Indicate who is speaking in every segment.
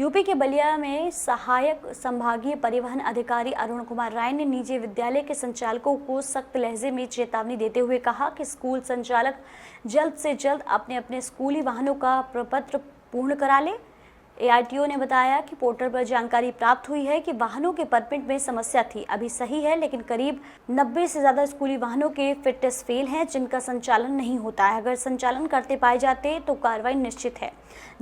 Speaker 1: UP के बलिया में सहायक संभागीय परिवहन अधिकारी अरुण कुमार राय ने निजी विद्यालय के संचालकों को सख्त लहजे में चेतावनी देते हुए कहा कि स्कूल संचालक जल्द से जल्द अपने अपने स्कूली वाहनों का प्रपत्र पूर्ण करा ले। एआरटीओ ने बताया कि पोर्टल पर जानकारी प्राप्त हुई है कि वाहनों के परमिट में समस्या थी। अभी सही है, लेकिन करीब 90 से ज्यादा स्कूली वाहनों के फिटनेस फेल हैं, जिनका संचालन नहीं होता है। अगर संचालन करते पाए जाते तो कार्रवाई निश्चित है।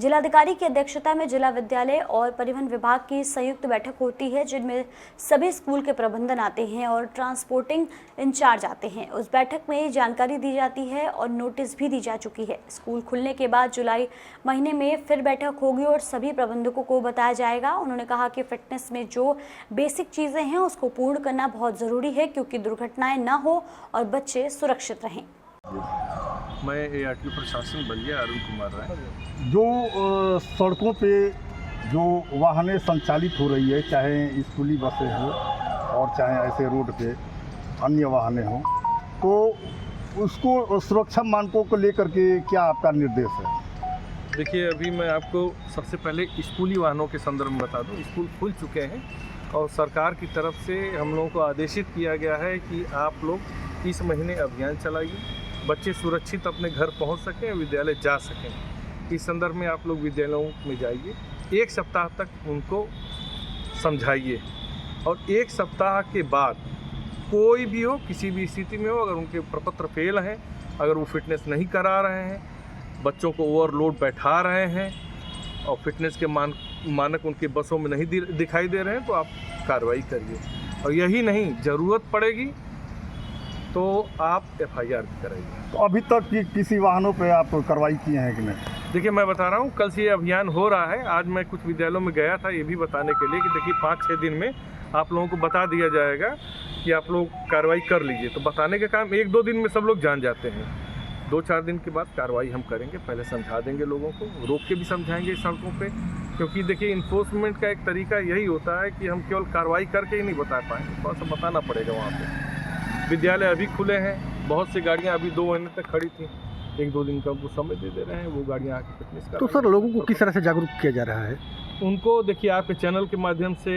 Speaker 1: जिलाधिकारी की अध्यक्षता में जिला विद्यालय और परिवहन विभाग की संयुक्त बैठक होती है, जिनमें सभी स्कूल के प्रबंधन आते हैं और ट्रांसपोर्टिंग इंचार्ज आते हैं। उस बैठक में जानकारी दी जाती है और नोटिस भी दी जा चुकी है। स्कूल खुलने के बाद जुलाई महीने में फिर बैठक होगी और सभी प्रबंधकों को बताया जाएगा। उन्होंने कहा कि फिटनेस में जो बेसिक चीजें हैं उसको पूर्ण करना बहुत जरूरी है, क्योंकि दुर्घटनाएं ना हो और बच्चे सुरक्षित रहें।
Speaker 2: मैं एआरटीओ प्रशासन बलिया अरुण कुमार राय।
Speaker 3: जो सड़कों पे जो वाहनें संचालित हो रही है, चाहे स्कूली बसें हो और चाहे ऐसे रोड पे अन्य वाहनें हों, तो उसको सुरक्षा मानकों को लेकर के क्या आपका निर्देश है?
Speaker 2: देखिए, अभी मैं आपको सबसे पहले स्कूली वाहनों के संदर्भ में बता दूं। स्कूल खुल चुके हैं और सरकार की तरफ से हम लोगों को आदेशित किया गया है कि आप लोग इस महीने अभियान चलाइए, बच्चे सुरक्षित अपने घर पहुंच सकें, विद्यालय जा सकें। इस संदर्भ में आप लोग विद्यालयों में जाइए, 1 सप्ताह तक उनको समझाइए और 1 सप्ताह के बाद कोई भी हो, किसी भी स्थिति में हो, अगर उनके प्रपत्र फेल हैं, अगर वो फिटनेस नहीं करा रहे हैं, बच्चों को ओवरलोड बैठा रहे हैं और फिटनेस के मानक उनके बसों में नहीं दिखाई दे रहे हैं, तो आप कार्रवाई करिए। और यही नहीं, ज़रूरत पड़ेगी तो आप एफआईआर भी कराइए।
Speaker 3: तो अभी तक किसी वाहनों पे आप कार्रवाई किए हैं कि नहीं?
Speaker 2: देखिए, मैं बता रहा हूँ, कल से ये अभियान हो रहा है। आज मैं कुछ विद्यालयों में गया था ये भी बताने के लिए कि देखिए 5-6 दिन में आप लोगों को बता दिया जाएगा कि आप लोग कार्रवाई कर लीजिए। तो बताने का काम 1-2 दिन में सब लोग जान जाते हैं। 2-4 दिन के बाद कार्रवाई हम करेंगे। पहले समझा देंगे लोगों को, रोक के भी समझाएंगे सड़कों पे, क्योंकि देखिए इन्फोर्समेंट का एक तरीका यही होता है कि हम केवल कार्रवाई करके ही नहीं बता पाएंगे, थोड़ा सा बताना पड़ेगा। वहाँ पे विद्यालय अभी खुले हैं, बहुत सी गाड़ियाँ अभी 2 महीने तक खड़ी थी, 1-2 दिन का उनको समय दे रहे हैं, वो गाड़ियाँ आके फिटनेस कर।
Speaker 4: तो सर, लोगों को किस तरह से जागरूक किया जा रहा है?
Speaker 2: उनको देखिए, आपके चैनल के माध्यम से,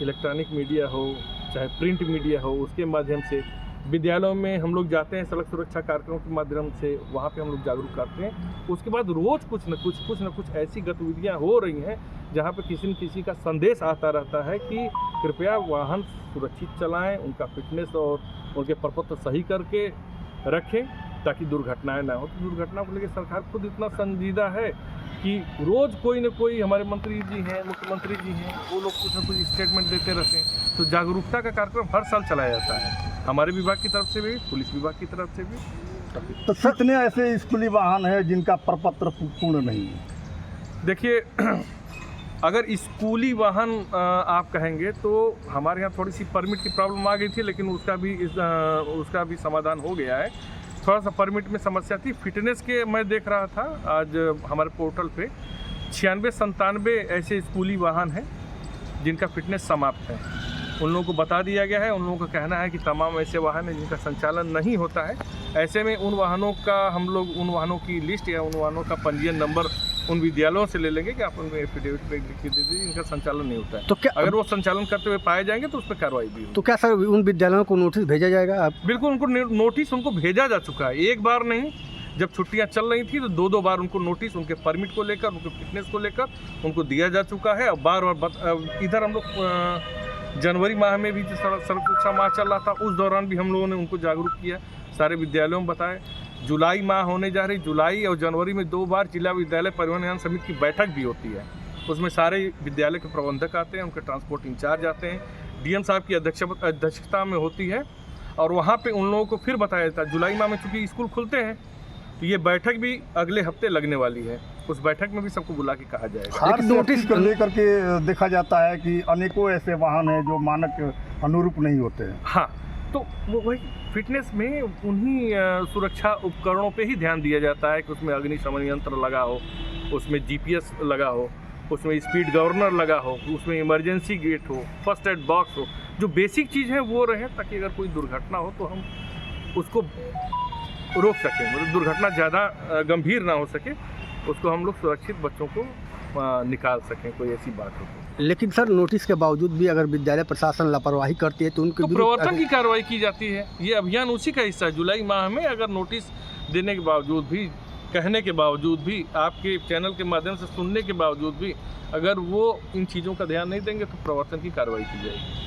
Speaker 2: इलेक्ट्रॉनिक मीडिया हो चाहे प्रिंट मीडिया हो, उसके माध्यम से विद्यालयों में हम लोग जाते हैं, सड़क सुरक्षा कार्यक्रमों के माध्यम से वहाँ पे हम लोग जागरूक करते हैं। उसके बाद रोज़ कुछ न कुछ ऐसी गतिविधियाँ हो रही हैं जहाँ पे किसी न किसी का संदेश आता रहता है कि कृपया वाहन सुरक्षित चलाएं, उनका फिटनेस और उनके प्रपत्र सही करके रखें ताकि दुर्घटनाएं ना हो। तो दुर्घटना को लेकर सरकार खुद इतना संजीदा है कि रोज़ कोई न कोई, हमारे मंत्री जी हैं, मुख्यमंत्री जी हैं, वो लोग कुछ न कुछ स्टेटमेंट देते रहते हैं। तो जागरूकता का कार्यक्रम हर साल चलाया जाता है, हमारे विभाग की तरफ से भी, पुलिस विभाग की तरफ से भी।
Speaker 3: तो कितने ऐसे स्कूली वाहन हैं जिनका प्रपत्र पूर्ण नहीं है?
Speaker 2: देखिए, अगर स्कूली वाहन आप कहेंगे तो हमारे यहाँ थोड़ी सी परमिट की प्रॉब्लम आ गई थी, लेकिन उसका भी समाधान हो गया है। थोड़ा सा परमिट में समस्या थी। फिटनेस के मैं देख रहा था आज हमारे पोर्टल पे 96-97 ऐसे स्कूली वाहन हैं जिनका फिटनेस समाप्त है। उन लोगों को बता दिया गया है। उन लोगों का कहना है कि तमाम ऐसे वाहन हैं जिनका संचालन नहीं होता है। ऐसे में उन वाहनों का हम लोग उन वाहनों की लिस्ट या उन वाहनों का पंजीयन नंबर उन विद्यालयों से ले लेंगे कि आप उनको एफिडेविट पे लिख के दे दीजिए इनका संचालन नहीं होता है।
Speaker 4: तो क्या
Speaker 2: अगर वो संचालन करते हुए पाए जाएंगे तो उस पर कार्रवाई भी होगी।
Speaker 4: तो क्या सर उन विद्यालयों को नोटिस भेजा जाएगा? आप
Speaker 2: बिल्कुल, उनको नोटिस उनको भेजा जा चुका है। एक बार नहीं, जब छुट्टियां चल रही थी तो 2-2 बार उनको नोटिस उनके परमिट को लेकर, उनके फिटनेस को लेकर उनको दिया जा चुका है। और बार इधर हम लोग जनवरी माह में भी जो सड़क सुरक्षा माह चल रहा था, उस दौरान भी हम लोगों ने उनको जागरूक किया, सारे विद्यालयों में बताया। जुलाई माह होने जा रही, जुलाई और जनवरी में 2 बार जिला विद्यालय परिवहन समिति की बैठक भी होती है। उसमें सारे विद्यालय के प्रबंधक आते हैं, उनके ट्रांसपोर्ट इंचार्ज आते हैं, डीएम साहब की अध्यक्षता में होती है और वहाँ पे उन लोगों को फिर बताया जाता है। जुलाई माह में चूँकि स्कूल खुलते हैं तो ये बैठक भी अगले हफ्ते लगने वाली है। उस बैठक में भी सबको बुला के कहा जाएगा।
Speaker 3: हर नोटिस को लेकर के देखा जाता है कि अनेकों ऐसे वाहन हैं जो मानक अनुरूप नहीं होते हैं।
Speaker 2: हाँ, तो वो वही फिटनेस में उन्हीं सुरक्षा उपकरणों पे ही ध्यान दिया जाता है कि उसमें अग्निशमन यंत्र लगा हो, उसमें जीपीएस लगा हो, उसमें स्पीड गवर्नर लगा हो, उसमें इमरजेंसी गेट हो, फर्स्ट एड बॉक्स हो। जो बेसिक चीज़ है वो रहे, ताकि अगर कोई दुर्घटना हो तो हम उसको रोक सकें, मतलब दुर्घटना ज़्यादा गंभीर ना हो सके, उसको हम लोग सुरक्षित बच्चों को निकाल सकें, कोई ऐसी बात हो तो।
Speaker 4: लेकिन सर नोटिस के बावजूद भी अगर विद्यालय प्रशासन लापरवाही करती है तो उनके
Speaker 2: तो
Speaker 4: विरुद्ध
Speaker 2: प्रवर्तन की कार्रवाई की जाती है। ये अभियान उसी का हिस्सा है। जुलाई माह में अगर नोटिस देने के बावजूद भी, कहने के बावजूद भी, आपके चैनल के माध्यम से सुनने के बावजूद भी अगर वो इन चीज़ों का ध्यान नहीं देंगे तो प्रवर्तन की कार्रवाई की जाएगी।